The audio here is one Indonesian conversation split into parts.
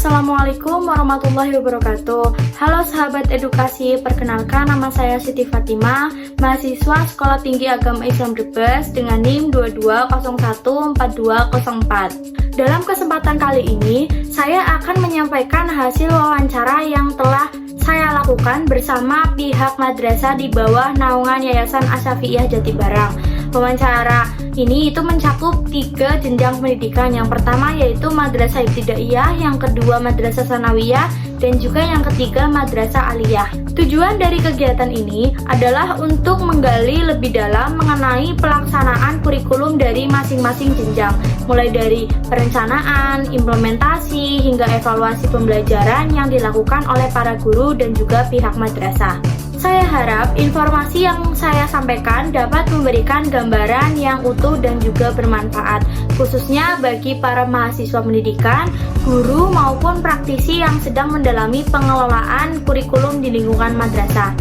Assalamualaikum warahmatullahi wabarakatuh. Halo sahabat edukasi, perkenalkan nama saya Siti Fatimah, mahasiswa Sekolah Tinggi Agama Islam Brebes dengan NIM 22014204. Dalam kesempatan kali ini, saya akan menyampaikan hasil wawancara yang telah saya lakukan bersama pihak madrasah di bawah naungan Yayasan Asy-Syafi'iyah Jatibarang. Wawancara ini itu mencakup 3 jenjang pendidikan. Yang pertama yaitu Madrasah Ibtidaiyah, yang kedua Madrasah Tsanawiyah, dan juga yang ketiga Madrasah Aliyah. Tujuan dari kegiatan ini adalah untuk menggali lebih dalam mengenai pelaksanaan kurikulum dari masing-masing jenjang, mulai dari perencanaan, implementasi, hingga evaluasi pembelajaran yang dilakukan oleh para guru dan juga pihak madrasah. Saya harap informasi yang saya sampaikan dapat memberikan gambaran yang utuh dan juga bermanfaat, khususnya bagi para mahasiswa pendidikan, guru maupun praktisi yang sedang mendalami pengelolaan kurikulum di lingkungan madrasah.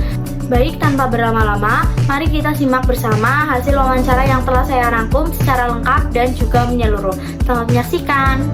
Baik, tanpa berlama-lama, mari kita simak bersama hasil wawancara yang telah saya rangkum secara lengkap dan juga menyeluruh. Selamat menyaksikan.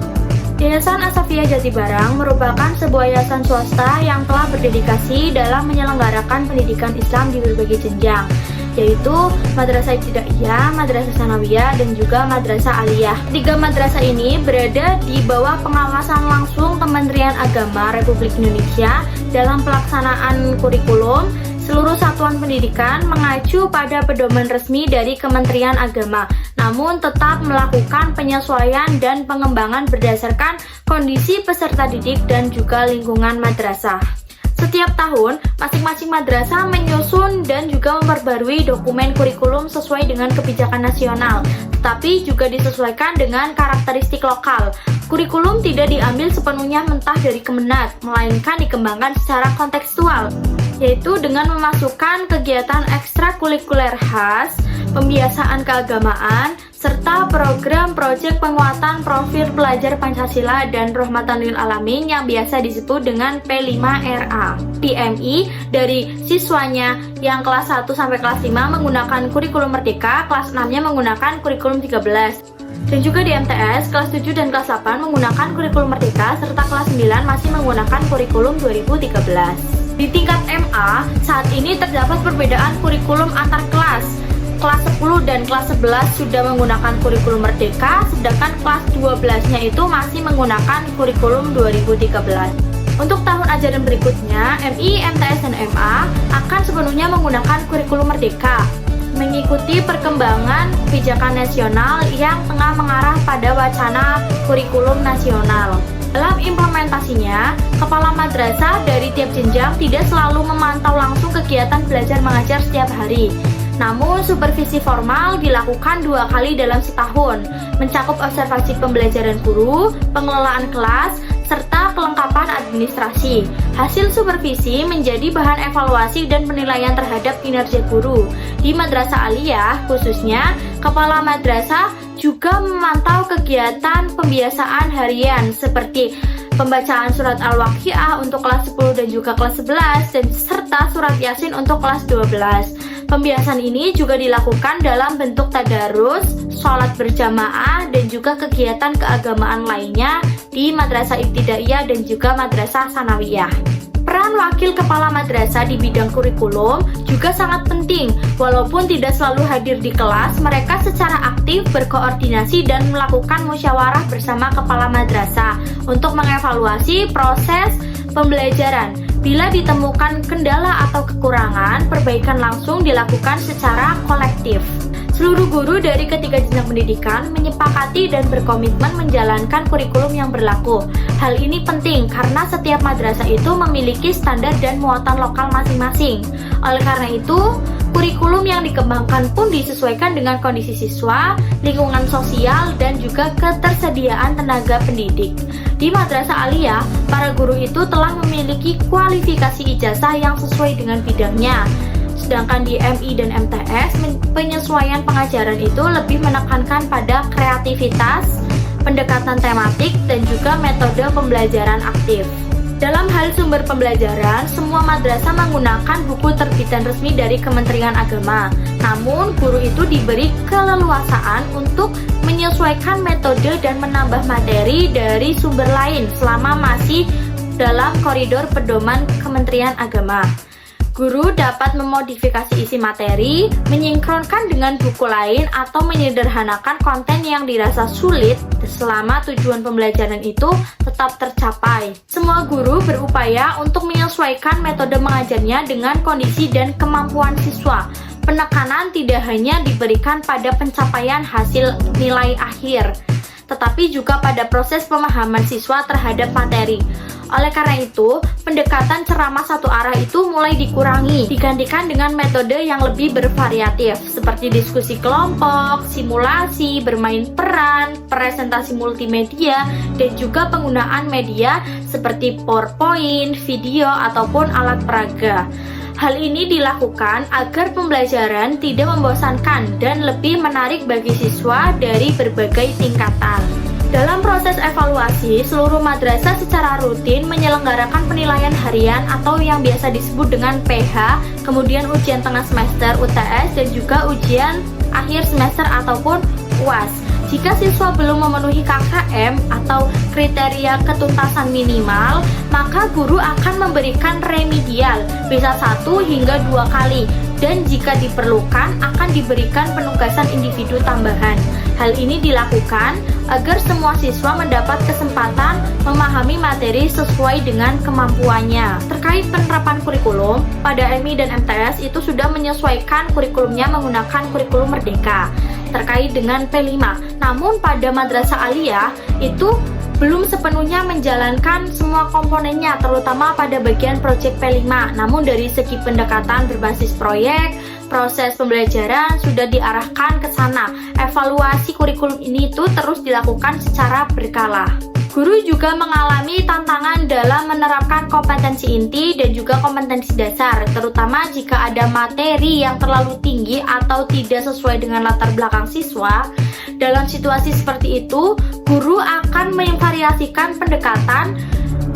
Yayasan Asy-Syafi'iyah Jatibarang merupakan sebuah yayasan swasta yang telah berdedikasi dalam menyelenggarakan pendidikan Islam di berbagai jenjang, yaitu Madrasah Ibtidaiyah, Madrasah Tsanawiyah, dan juga Madrasah Aliyah. 3 madrasah ini berada di bawah pengawasan langsung Kementerian Agama Republik Indonesia dalam pelaksanaan kurikulum. Seluruh satuan pendidikan mengacu pada pedoman resmi dari Kementerian Agama, namun tetap melakukan penyesuaian dan pengembangan berdasarkan kondisi peserta didik dan juga lingkungan madrasah. Setiap tahun, masing-masing madrasah menyusun dan juga memperbarui dokumen kurikulum sesuai dengan kebijakan nasional, tetapi juga disesuaikan dengan karakteristik lokal. Kurikulum tidak diambil sepenuhnya mentah dari Kemenak, melainkan dikembangkan secara kontekstual, yaitu dengan memasukkan kegiatan ekstrakurikuler khas, pembiasaan keagamaan, serta program proyek penguatan profil pelajar Pancasila dan Rahmatan lil Alamin yang biasa disebut dengan P5RA. PMI dari siswanya yang kelas 1 sampai kelas 5 menggunakan kurikulum Merdeka, kelas 6-nya menggunakan kurikulum 13. Dan juga di MTS, kelas 7 dan kelas 8 menggunakan kurikulum Merdeka, serta kelas 9 masih menggunakan kurikulum 2013. Di tingkat MA, saat ini terdapat perbedaan kurikulum antar kelas. Kelas 10 dan kelas 11 sudah menggunakan kurikulum Merdeka, sedangkan kelas 12-nya itu masih menggunakan kurikulum 2013. Untuk tahun ajaran berikutnya, MI, MTS, dan MA akan sepenuhnya menggunakan kurikulum Merdeka, mengikuti perkembangan kebijakan nasional yang tengah mengarah pada wacana kurikulum nasional. Dalam implementasinya, kepala madrasah dari tiap jenjang tidak selalu memantau langsung kegiatan belajar mengajar setiap hari. Namun, supervisi formal dilakukan 2 kali dalam setahun, mencakup observasi pembelajaran guru, pengelolaan kelas, serta kelengkapan administrasi. Hasil supervisi menjadi bahan evaluasi dan penilaian terhadap kinerja guru. Di Madrasah Aliyah khususnya, kepala madrasah juga memantau kegiatan pembiasaan harian seperti pembacaan surat Al-Waqiah untuk kelas 10 dan juga kelas 11, dan serta surat Yasin untuk kelas 12. Pembiasan ini juga dilakukan dalam bentuk tadarus, sholat berjamaah, dan juga kegiatan keagamaan lainnya di Madrasah Ibtidaiyah dan juga Madrasah Tsanawiyah. Peran wakil kepala madrasah di bidang kurikulum juga sangat penting. Walaupun tidak selalu hadir di kelas, mereka secara aktif berkoordinasi dan melakukan musyawarah bersama kepala madrasah untuk mengevaluasi proses pembelajaran. Bila ditemukan kendala atau kekurangan, perbaikan langsung dilakukan secara kolektif. Seluruh guru dari ketiga jenjang pendidikan menyepakati dan berkomitmen menjalankan kurikulum yang berlaku. Hal ini penting karena setiap madrasah itu memiliki standar dan muatan lokal masing-masing. Oleh karena itu, kurikulum yang dikembangkan pun disesuaikan dengan kondisi siswa, lingkungan sosial, dan juga ketersediaan tenaga pendidik. Di Madrasah Aliyah, para guru itu telah memiliki kualifikasi ijazah yang sesuai dengan bidangnya. Sedangkan di MI dan MTS, penyesuaian pengajaran itu lebih menekankan pada kreativitas, pendekatan tematik, dan juga metode pembelajaran aktif. Dalam hal sumber pembelajaran, semua madrasah menggunakan buku terbitan resmi dari Kementerian Agama. Namun, guru itu diberi keleluasaan untuk menyesuaikan metode dan menambah materi dari sumber lain selama masih dalam koridor pedoman Kementerian Agama. Guru dapat memodifikasi isi materi, menyinkronkan dengan buku lain, atau menyederhanakan konten yang dirasa sulit selama tujuan pembelajaran itu tetap tercapai. Semua guru berupaya untuk menyesuaikan metode mengajarnya dengan kondisi dan kemampuan siswa. Penekanan tidak hanya diberikan pada pencapaian hasil nilai akhir, tetapi juga pada proses pemahaman siswa terhadap materi. Oleh karena itu, pendekatan ceramah satu arah itu mulai dikurangi, digantikan dengan metode yang lebih bervariatif, seperti diskusi kelompok, simulasi, bermain peran, presentasi multimedia, dan juga penggunaan media seperti PowerPoint, video, ataupun alat peraga. Hal ini dilakukan agar pembelajaran tidak membosankan dan lebih menarik bagi siswa dari berbagai tingkatan. Dalam proses evaluasi, seluruh madrasah secara rutin menyelenggarakan penilaian harian atau yang biasa disebut dengan PH, kemudian ujian tengah semester UTS, dan juga ujian akhir semester ataupun UAS. Jika siswa belum memenuhi KKM atau kriteria ketuntasan minimal, maka guru akan memberikan remedial, bisa 1 hingga 2 kali, dan jika diperlukan akan diberikan penugasan individu tambahan. Hal ini dilakukan agar semua siswa mendapat kesempatan memahami materi sesuai dengan kemampuannya. Terkait penerapan kurikulum, pada MI dan MTS itu sudah menyesuaikan kurikulumnya menggunakan kurikulum Merdeka terkait dengan P5. Namun pada Madrasah Aliyah itu belum sepenuhnya menjalankan semua komponennya, terutama pada bagian proyek P5. Namun dari segi pendekatan berbasis proyek, proses pembelajaran sudah diarahkan ke sana. Evaluasi kurikulum ini itu terus dilakukan secara berkala. Guru juga mengalami tantangan dalam menerapkan kompetensi inti dan juga kompetensi dasar, terutama jika ada materi yang terlalu tinggi atau tidak sesuai dengan latar belakang siswa. Dalam situasi seperti itu, guru akan memvariasikan pendekatan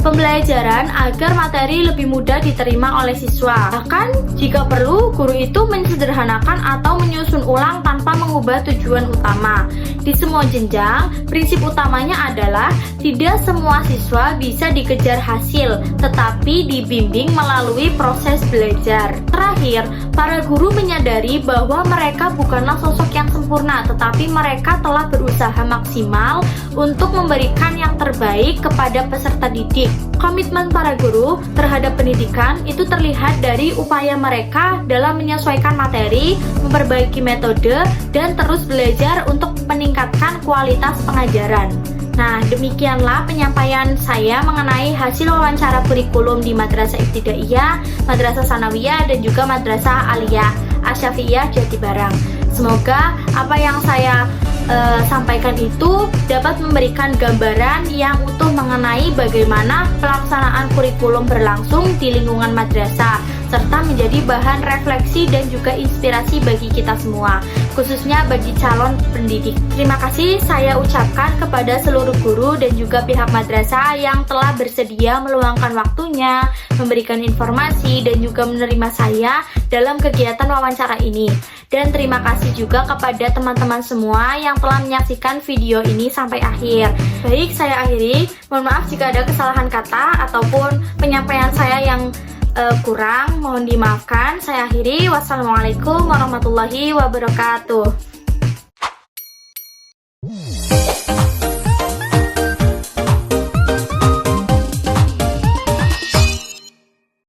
pembelajaran agar materi lebih mudah diterima oleh siswa. Bahkan, jika perlu, guru itu mensederhanakan atau menyusun ulang tanpa mengubah tujuan utama. Di semua jenjang, prinsip utamanya adalah tidak semua siswa bisa dikejar hasil, tetapi dibimbing melalui proses belajar. Terakhir, para guru menyadari bahwa mereka bukanlah sosok yang sempurna, tetapi mereka telah berusaha maksimal untuk memberikan yang terbaik kepada peserta didik. Komitmen para guru terhadap pendidikan itu terlihat dari upaya mereka dalam menyesuaikan materi, memperbaiki metode, dan terus belajar untuk meningkatkan kualitas pengajaran. Nah, demikianlah penyampaian saya mengenai hasil wawancara kurikulum di Madrasah Ibtidaiyah, Madrasah Sanawiyah, dan juga Madrasah Aliyah Asy-Syafi'iyah Jatibarang. Semoga apa yang saya sampaikan itu dapat memberikan gambaran yang utuh mengenai bagaimana pelaksanaan kurikulum berlangsung di lingkungan madrasah, serta menjadi bahan refleksi dan juga inspirasi bagi kita semua, khususnya bagi calon pendidik. Terima kasih saya ucapkan kepada seluruh guru dan juga pihak madrasah yang telah bersedia meluangkan waktunya, memberikan informasi, dan juga menerima saya dalam kegiatan wawancara ini. Dan terima kasih juga kepada teman-teman semua yang telah menyaksikan video ini sampai akhir. Baik, saya akhiri. Mohon maaf jika ada kesalahan kata ataupun penyampaian saya yang kurang, mohon dimaafkan. Saya akhiri. Wassalamualaikum warahmatullahi wabarakatuh.